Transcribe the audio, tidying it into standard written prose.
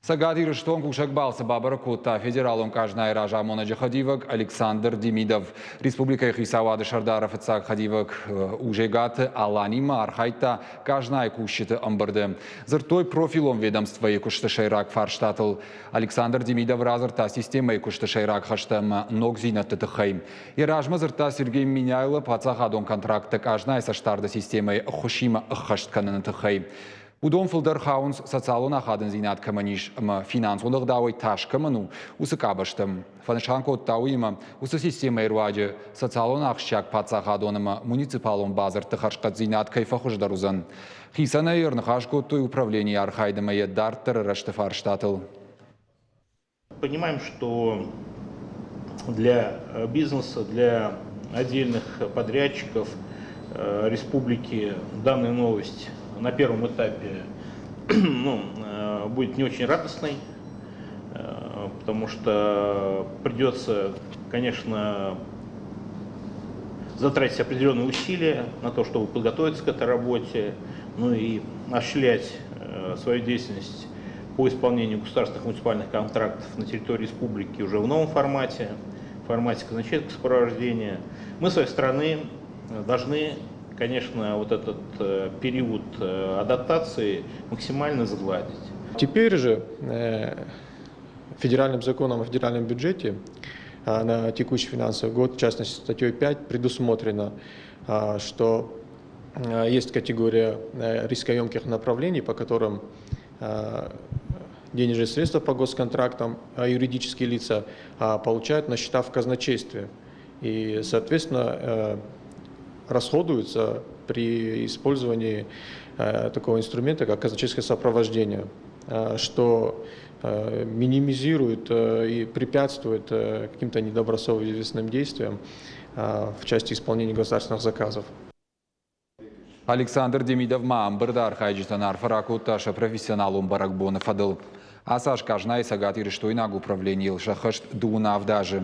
Сагати Рыштон Кушакбал Сабабара Кута федералом каждая ража Монаджа Хадивак Александр Демидов. Республика Хисавады Шардаров Ицак Хадивак Ужегаты Аланима Архайта каждая кущита Амбарде. Зартой профилом ведомства Якушта Шейрак Фарштатл. Александр Демидов разорта система Якушта Шейрак Хаштам Ногзина Тетахайм. И ражма зарта Сергей Миняйло Пацахадон контракта каждая со штарда системой Хошима Хашткана Тахайм. Удом филдер хаунс социалона хаден зинат каманиш финансовых давай ташкаману усыкабаштам. Фаншанко тауима усы система ирваджи социалона ахшак пацахадоныма муниципалон базар тахашкат зинат кайфахуждарузан. Хисана ирнахашко той управление архайдама еддартер раштефарштатл. Понимаем, что для бизнеса, для отдельных подрядчиков республики данная новость на первом этапе будет не очень радостной, потому что придется, конечно, затратить определенные усилия на то, чтобы подготовиться к этой работе, ну и осуществлять свою деятельность по исполнению государственных муниципальных контрактов на территории республики уже в новом формате, в формате казначейского сопровождения. Мы, с своей стороны, должны, конечно, вот этот период адаптации максимально сгладить. Теперь же федеральным законом о федеральном бюджете на текущий финансовый год, в частности статьей 5, предусмотрено, что есть категория рискоемких направлений, по которым денежные средства по госконтрактам юридические лица получают на счета в казначействе. И, соответственно, расходуются при использовании такого инструмента, как казначейское сопровождение, что минимизирует и препятствует каким-то недобросовестным действиям в части исполнения государственных заказов. Александр Демидов Маамбардар Хайджитанар Фаракуташа профессионалум Баракбона Фадыл. Асаш кажнай Сагати Риштуйнаг управление Шахашт Дунав даже.